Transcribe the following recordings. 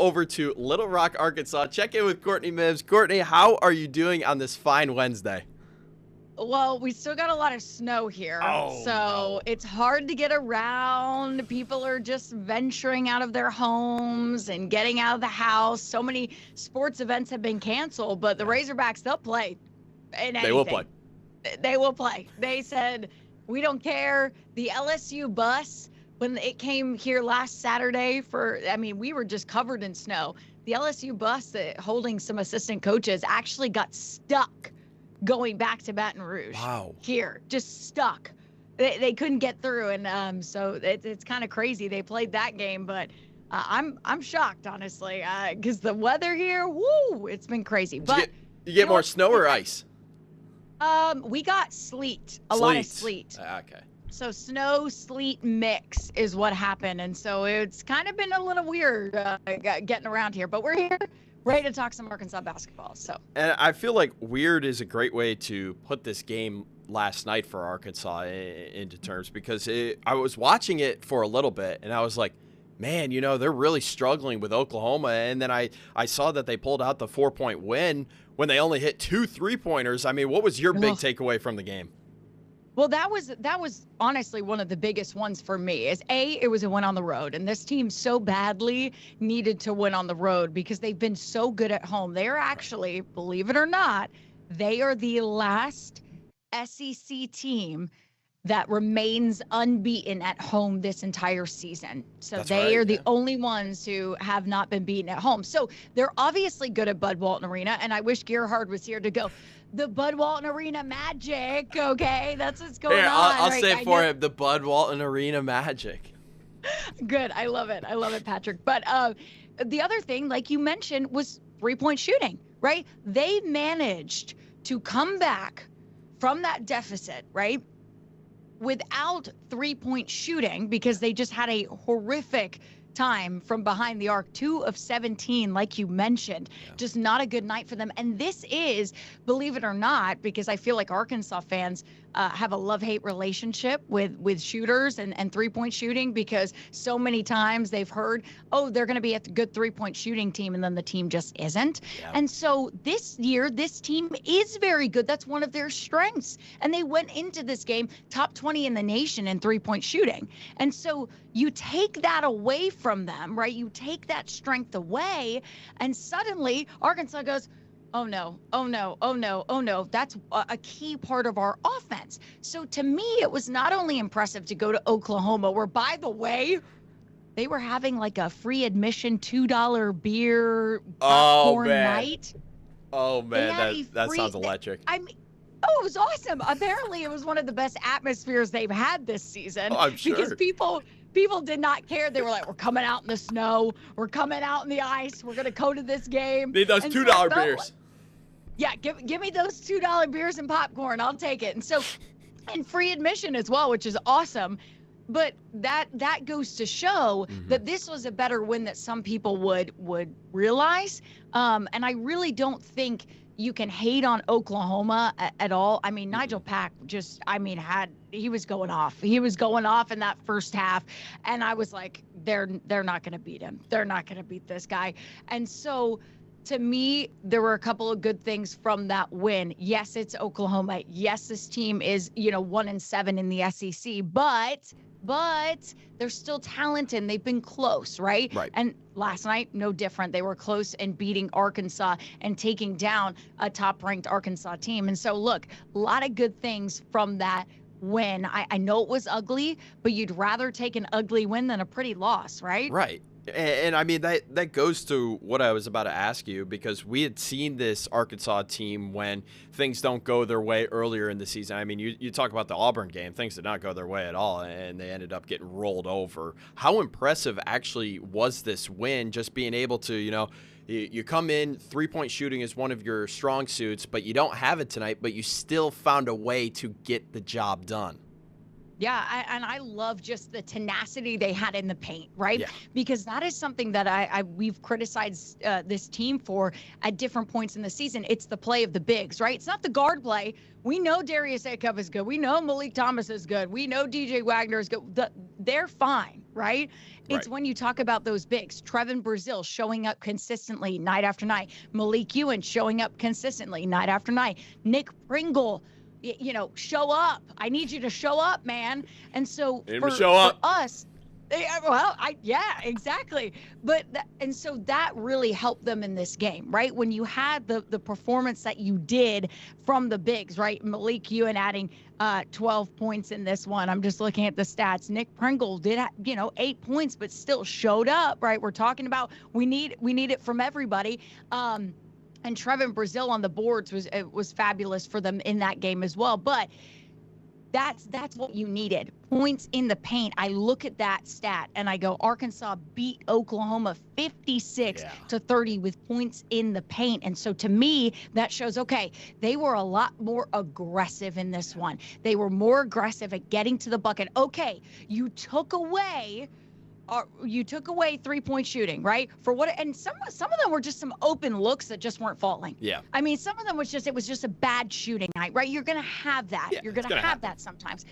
over to Little Rock, Arkansas. Check in with Courtney Mims. Courtney, how are you doing on this fine Wednesday? Well, we still got a lot of snow here, so it's hard to get around. People are just venturing out of their homes and getting out of the house. So many sports events have been canceled, but the Razorbacks, they'll play in anything. They will play. They will play. They said, we don't care. The LSU bus, when it came here last Saturday we were just covered in snow. The LSU bus holding some assistant coaches actually got stuck going back to Baton Rouge. Wow. Here, just stuck. They couldn't get through, and so it's kind of crazy. They played that game, but I'm shocked, honestly, because the weather here, it's been crazy. But you get more snow or ice? We got sleet, a lot of sleet. Okay. So snow, sleet mix is what happened, and so it's kind of been a little weird getting around here. But we're here, ready to talk some Arkansas basketball. And I feel like weird is a great way to put this game last night for Arkansas into terms, because I was watching it for a little bit, and I was like, man, they're really struggling with Oklahoma. And then I saw that they pulled out the 4-point win when they only hit 2 3-pointers. I mean, what was your big takeaway from the game? Well, that was honestly one of the biggest ones for me. It was a win on the road, and this team so badly needed to win on the road because they've been so good at home. They are actually, believe it or not, they are the last SEC team that remains unbeaten at home this entire season. So they are the only ones who have not been beaten at home. So they're obviously good at Bud Walton Arena, and I wish Gerhard was here to go, the Bud Walton Arena magic, okay? That's what's going on. I'll say it for him, the Bud Walton Arena magic. Good. I love it, Patrick. But the other thing, like you mentioned, was three-point shooting, right? They managed to come back from that deficit, right, without three-point shooting because they just had a horrific time from behind the arc. 2 of 17, like you mentioned. Just not a good night for them. And this is, believe it or not, because I feel like Arkansas fans have a love-hate relationship with shooters and three-point shooting, because so many times they've heard, they're going to be a good three-point shooting team, and then the team just isn't. And so this year, this team is very good. That's one of their strengths. And they went into this game top 20 in the nation in three-point shooting. And so you take that away from them, right? You take that strength away, and suddenly Arkansas goes, oh no, oh no, oh no, oh no. That's a key part of our offense. So to me, it was not only impressive to go to Oklahoma, where, by the way, they were having like a free admission $2 beer popcorn night. Oh man, that sounds electric. It was awesome. Apparently, it was one of the best atmospheres they've had this season. Oh, I'm sure. Because people did not care. They were like, we're coming out in the snow. We're coming out in the ice. We're going to go to this game. Need those $2 beers. Yeah, give me those $2 beers and popcorn. I'll take it. And free admission as well, which is awesome. But that goes to show that this was a better win that some people would realize. And I really don't think you can hate on Oklahoma at all. I mean, Nigel Pack he was going off. He was going off in that first half. And I was like, they're not going to beat him. They're not going to beat this guy. And so, to me, there were a couple of good things from that win. Yes, it's Oklahoma. Yes, this team is, 1-7 in the SEC, but they're still talented. They've been close, right? And last night, no different. They were close in beating Arkansas and taking down a top-ranked Arkansas team. And so, look, a lot of good things from that win. I know it was ugly, but you'd rather take an ugly win than a pretty loss, right? Right. And I mean, that goes to what I was about to ask you, because we had seen this Arkansas team when things don't go their way earlier in the season. I mean, you talk about the Auburn game, things did not go their way at all, and they ended up getting rolled over. How impressive actually was this win, just being able to, you come in, three-point shooting is one of your strong suits, but you don't have it tonight, but you still found a way to get the job done. Yeah, I love just the tenacity they had in the paint, right? Yeah. Because that is something that we've criticized this team for at different points in the season. It's the play of the bigs, right? It's not the guard play. We know Darius Acuff is good. We know Malik Thomas is good. We know DJ Wagner is good. They're fine. right? It's Right. when you talk about those bigs, Trevin Brazil showing up consistently night after night, Malik Ewan showing up consistently night after night, Nick Pringle, show up. I need you to show up, man. And so Need him to for show up. us, yeah, exactly. And so that really helped them in this game, right? When you had the performance that you did from the bigs, right? Malik Ewan adding 12 points in this one. I'm just looking at the stats. Nick Pringle did, 8 points, but still showed up, right? We're talking about we need it from everybody. And Trevin Brazil on the boards was fabulous for them in that game as well. But that's what you needed. Points in the paint. I look at that stat and I go, Arkansas beat Oklahoma 56-30 with points in the paint. And so to me, that shows, okay, they were a lot more aggressive in this one. They were more aggressive at getting to the bucket. Okay, you took away 3-point shooting, right? For what? And some of them were just some open looks that just weren't falling. Yeah. I mean, some of them it was just a bad shooting night, right? You're gonna have that. Yeah, You're gonna have that sometimes.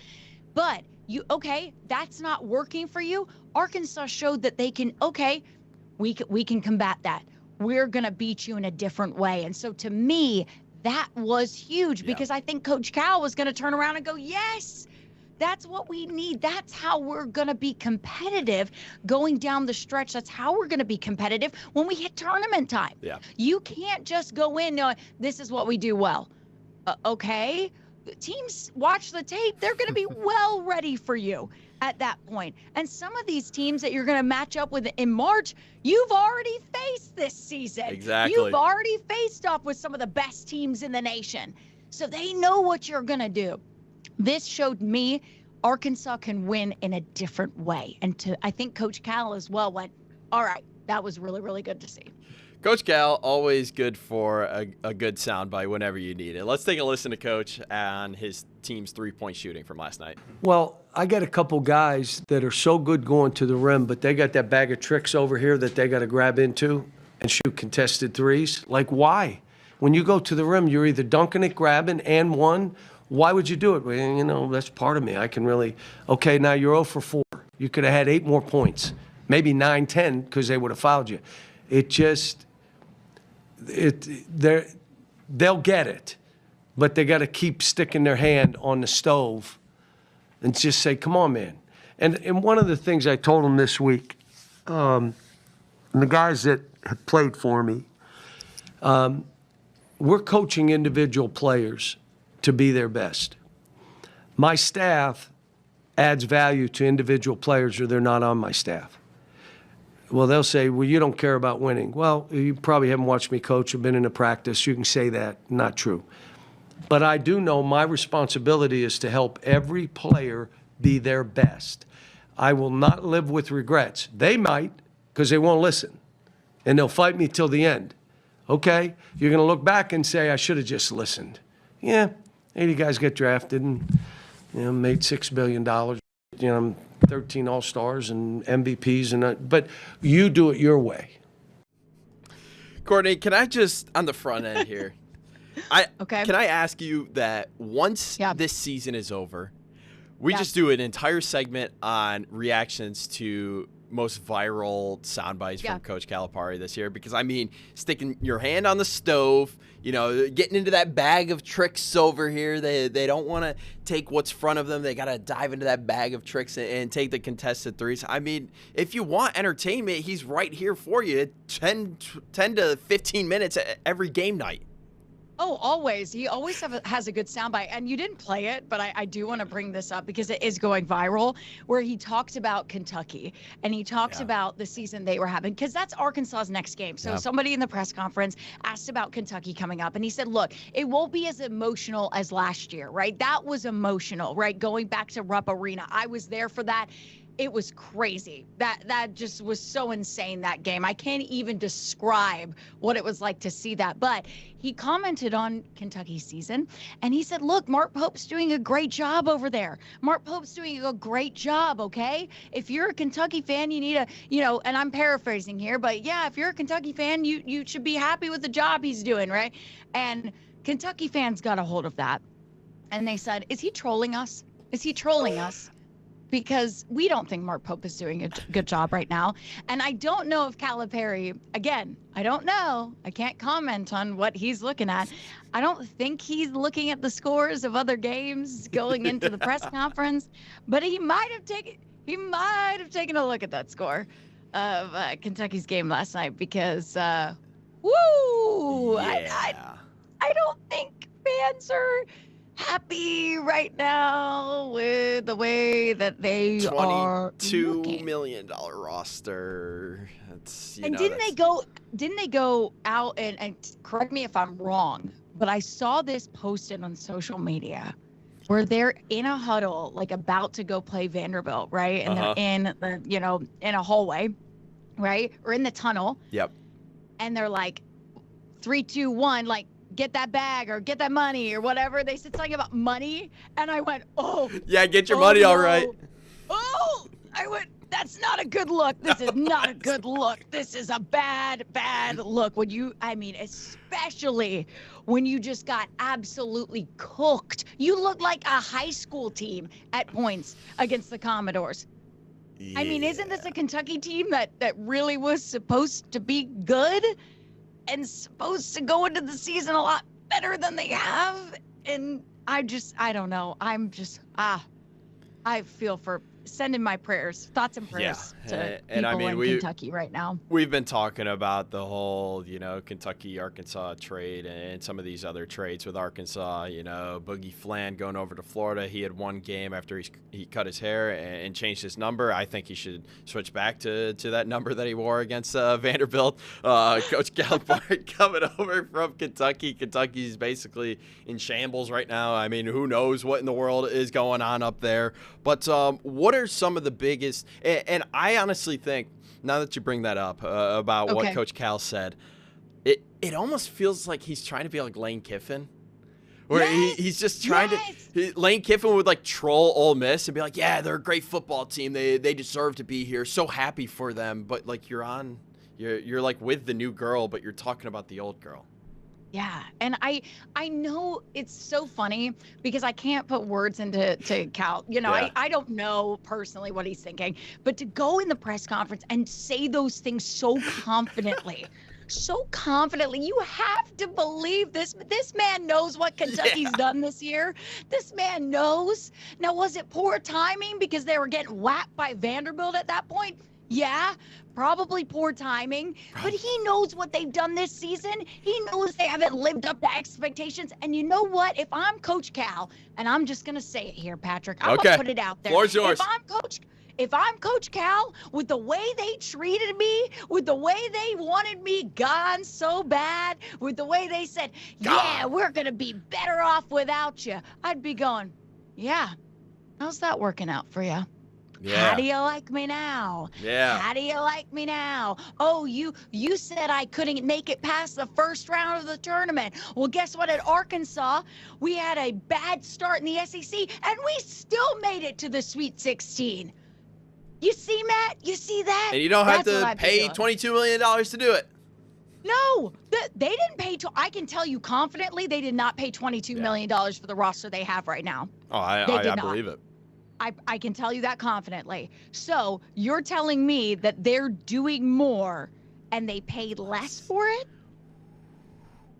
But that's not working for you. Arkansas showed that they can. Okay, we can combat that. We're gonna beat you in a different way. And so to me, that was huge because I think Coach Cal was gonna turn around and go, yes. That's what we need. That's how we're going to be competitive going down the stretch. That's how we're going to be competitive when we hit tournament time. Yeah. You can't just go in knowing this is what we do well. Okay? Teams watch the tape. They're going to be well ready for you at that point. And some of these teams that you're going to match up with in March, you've already faced this season. Exactly. You've already faced off with some of the best teams in the nation. So they know what you're going to do. This showed me Arkansas can win in a different way. And I think Coach Cal as well went, all right, that was really, really good to see. Coach Cal, always good for a good soundbite whenever you need it. Let's take a listen to Coach on his team's 3-point shooting from last night. Well, I got a couple guys that are so good going to the rim, but they got that bag of tricks over here that they got to grab into and shoot contested threes. Like, why? When you go to the rim, you're either dunking it, grabbing, and one. Why would you do it? Well, that's part of me. I can really, okay, now you're 0 for 4. You could have had 8 more points, maybe 9, 10, because they would have fouled you. They'll get it, but they got to keep sticking their hand on the stove and just say, come on, man. And one of the things I told them this week, and the guys that have played for me, we're coaching individual players to be their best. My staff adds value to individual players or they're not on my staff. Well, they'll say, well, you don't care about winning. Well, you probably haven't watched me coach or been in a practice. You can say that. Not true. But I do know my responsibility is to help every player be their best. I will not live with regrets. They might, because they won't listen. And they'll fight me till the end. Okay? You're going to look back and say, I should have just listened. Yeah. 80 guys get drafted and made $6 billion, 13 All-Stars and MVPs, but you do it your way. Courtney, can I just, on the front end here, can I ask you that once this season is over, we just do an entire segment on reactions to most viral sound bites from Coach Calipari this year? Because, I mean, sticking your hand on the stove, getting into that bag of tricks over here. They don't want to take what's front of them. They got to dive into that bag of tricks and take the contested threes. I mean, if you want entertainment, he's right here for you 10 to 15 minutes every game night. Oh, always. He always has a good soundbite. And you didn't play it, but I do want to bring this up because it is going viral, where he talks about Kentucky and he talks about the season they were having, because that's Arkansas's next game. So somebody in the press conference asked about Kentucky coming up, and he said, look, it won't be as emotional as last year, right? That was emotional, right? Going back to Rupp Arena. I was there for that. It was crazy. That just was so insane, that game. I can't even describe what it was like to see that. But he commented on Kentucky's season, and he said, look, Mark Pope's doing a great job over there. Mark Pope's doing a great job, okay? If you're a Kentucky fan, you need a, and I'm paraphrasing here, but yeah, if you're a Kentucky fan, you should be happy with the job he's doing, right? And Kentucky fans got a hold of that. And they said, is he trolling us? Is he trolling us? because we don't think Mark Pope is doing a good job right now. And I don't know if Calipari, again, I don't know. I can't comment on what he's looking at. I don't think he's looking at the scores of other games going into the press conference, but he might have taken a look at that score of Kentucky's game last night because, woo! Yeah. I don't think fans are happy right now with the way that they are $22 million roster. And didn't they go out and correct me if I'm wrong, but I saw this posted on social media where they're in a huddle, like about to go play Vanderbilt, right? And they're in the, in a hallway, right? Or in the tunnel. Yep. And they're like, 3, 2, 1, like, get that bag or get that money or whatever. They said something about money. And I went, oh. Yeah, get your money, all right. Oh, I went, that's not a good look. This is not a good look. This is a bad, bad look. Especially when you just got absolutely cooked. You look like a high school team at points against the Commodores. Yeah. I mean, isn't this a Kentucky team that really was supposed to be good and supposed to go into the season a lot better than they have? And I don't know. I feel for sending my thoughts and prayers to people in Kentucky right now. We've been talking about the whole, Kentucky-Arkansas trade and some of these other trades with Arkansas. Boogie Flan going over to Florida. He had one game after he cut his hair and changed his number. I think he should switch back to that number that he wore against Vanderbilt. Coach Calipari coming over from Kentucky. Kentucky's basically in shambles right now. I mean, who knows what in the world is going on up there. But what are some of the biggest, and I honestly think, now that you bring that up about what Coach Cal said, it almost feels like he's trying to be like Lane Kiffin, where he's just trying to, Lane Kiffin would like troll Ole Miss and be like, yeah, they're a great football team. They deserve to be here. So happy for them. But like you're like with the new girl, but you're talking about the old girl. Yeah, and I know it's so funny because I can't put words into Cal. I don't know personally what he's thinking, but to go in the press conference and say those things so confidently, you have to believe this. This man knows what Kentucky's done this year. This man knows. Now, was it poor timing because they were getting whacked by Vanderbilt at that point? Yeah, probably poor timing, but he knows what they've done this season. He knows they haven't lived up to expectations. And you know what? If I'm Coach Cal, and I'm just going to say it here, Patrick, I'm going to put it out there. Floor's yours. If I'm Coach Cal, with the way they treated me, with the way they wanted me gone so bad, with the way they said, yeah, we're going to be better off without you, I'd be going, yeah, how's that working out for you? Yeah. How do you like me now? Yeah. How do you like me now? Oh, you said I couldn't make it past the first round of the tournament. Well, guess what? At Arkansas, we had a bad start in the SEC, and we still made it to the Sweet 16. You see, Matt? You see that? And you don't have to pay $22 million to do it. No, they didn't pay. I can tell you confidently, they did not pay $22 million for the roster they have right now. Oh, I believe it. I can tell you that confidently. So you're telling me that they're doing more and they paid less for it?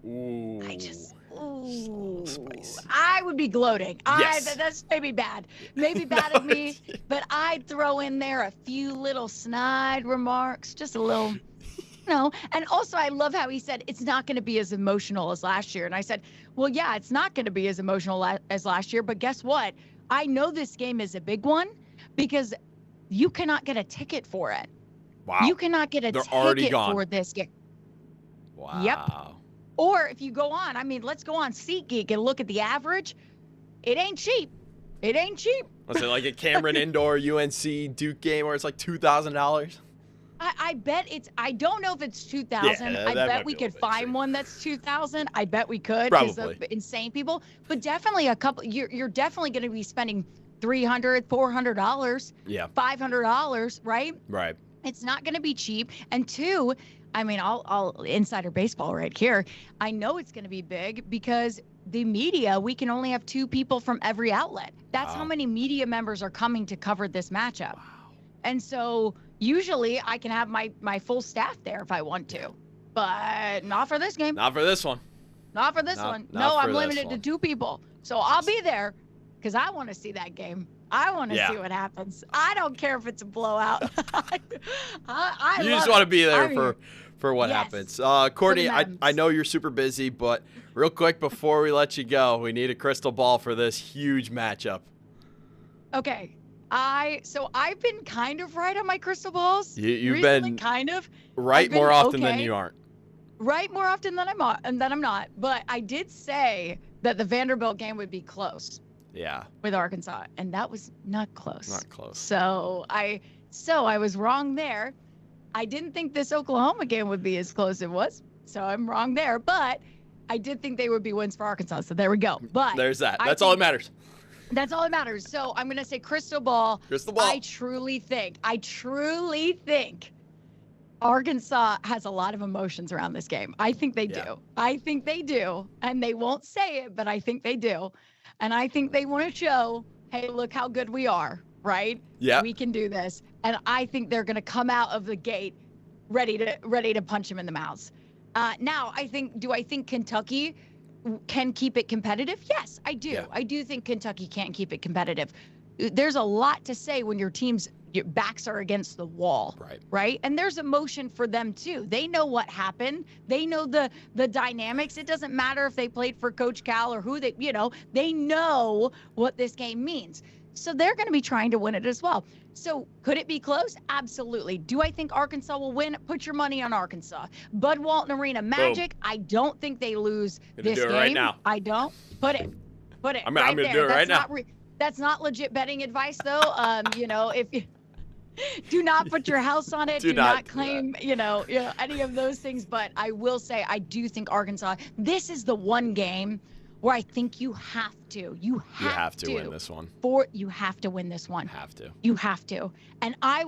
Ooh. Spicy. I would be gloating. Yes. That's maybe bad. Maybe bad of me, but I'd throw in there a few little snide remarks, just a little, And also I love how he said it's not going to be as emotional as last year. And I said, well, yeah, it's not going to be as emotional as last year, but guess what? I know this game is a big one because you cannot get a ticket for it. Wow. You cannot get a ticket for this game. Wow. Yep. Or if you go on, let's go on SeatGeek and look at the average. It ain't cheap. It ain't cheap. Was it like a Cameron Indoor UNC Duke game where it's like $2,000? I bet I don't know if it's 2,000. I bet we could find one that's 2,000. I bet we could. Probably. Of insane people. But definitely a couple, you're definitely going to be spending $300, $400. Yeah. $500, right? Right. It's not going to be cheap. And two, I'll insider baseball right here. I know it's going to be big because the media, we can only have 2 people from every outlet. That's how many media members are coming to cover this matchup. Wow. And so usually I can have my full staff there if I want to, but not for this game. Not for this one. Not for this one. No, I'm limited to 2 people. So I'll be there because I want to see that game. I want to see what happens. I don't care if it's a blowout. I you just want to be there for what happens. Courtney, I know you're super busy, but real quick before we let you go, we need a crystal ball for this huge matchup. Okay. So I've been kind of right on my crystal balls. You've recently, been kind of right more often than you aren't. Right more often than I'm not. But I did say that the Vanderbilt game would be close. Yeah. With Arkansas, and that was not close. Not close. So I was wrong there. I didn't think this Oklahoma game would be as close as it was. So I'm wrong there, but I did think they would be wins for Arkansas. So there we go. But there's that. That's all that matters. That's all that matters. So I'm going to say crystal ball. Crystal ball. I truly think Arkansas has a lot of emotions around this game. I think they do. I think they do. And they won't say it, but I think they do. And I think they want to show, hey, look how good we are, right? Yeah. We can do this. And I think they're going to come out of the gate ready to punch him in the mouth. Now, do I think Kentucky can keep it competitive? Yes, I do. Yeah. I do think Kentucky can keep it competitive. There's a lot to say when your backs are against the wall, right? And there's emotion for them too. They know what happened. They know the dynamics. It doesn't matter if they played for Coach Cal or who they know what this game means. So they're going to be trying to win it as well. So could it be close? Absolutely. Do I think Arkansas will win? Put your money on Arkansas. Bud Walton Arena Magic. Boom. I don't think they lose this game. Right now. I don't. Put it. I'm going to do it right now. That's not legit betting advice, though. If you do not put your house on it, do not claim, any of those things. But I will say, I do think Arkansas. This is the one game where I think you have to. You have to win this one. You have to win this one. Have to. You have to. And I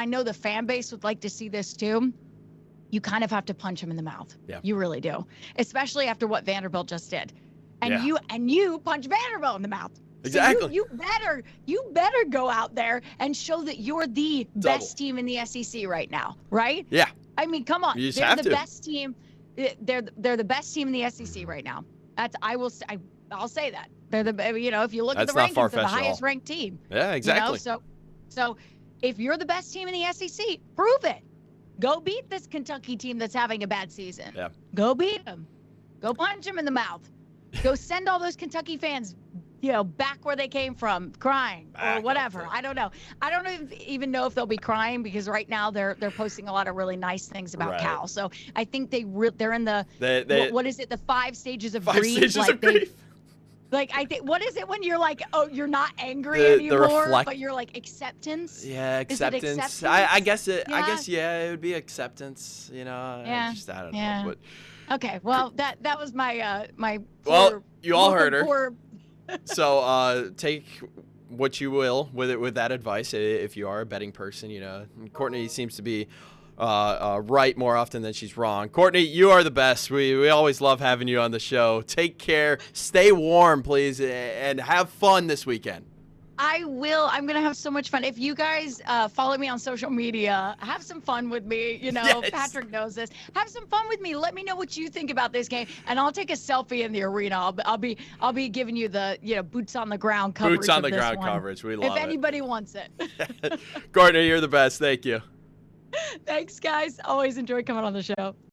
know the fan base would like to see this too. You kind of have to punch him in the mouth. Yeah. You really do. Especially after what Vanderbilt just did. And you punch Vanderbilt in the mouth. Exactly. So you better go out there and show that you're the best team in the SEC right now, right? Yeah. I mean, come on. You just They're have the to. best team. They're the best team in the SEC right now. I'll say that. They're if you look at the rankings, they're the highest ranked team. Yeah, exactly. So if you're the best team in the SEC, prove it. Go beat this Kentucky team that's having a bad season. Yeah. Go beat them. Go punch them in the mouth. Go send all those Kentucky fans back where they came from, crying or whatever. I don't know. I don't even know if they'll be crying because right now they're posting a lot of really nice things about Cal. So I think they're in what is it? The 5 stages of grief. 5 stages of grief. Like I think, what is it when you're like, oh, you're not angry anymore, but you're like acceptance? Yeah, acceptance. Is it acceptance? I guess it. Yeah. I guess it would be acceptance. Yeah. I don't know. But okay, well that was my my. Well, you all heard her. So take what you will with that advice if you are a betting person. Courtney seems to be right more often than she's wrong. Courtney, you are the best. We always love having you on the show. Take care. Stay warm, please, and have fun this weekend. I will. I'm going to have so much fun. If you guys follow me on social media, have some fun with me. Yes. Patrick knows this. Have some fun with me. Let me know what you think about this game, and I'll take a selfie in the arena. I'll be giving you the boots on the ground coverage. Boots on the ground coverage. We love it. If anybody wants it. Courtney, you're the best. Thank you. Thanks, guys. Always enjoy coming on the show.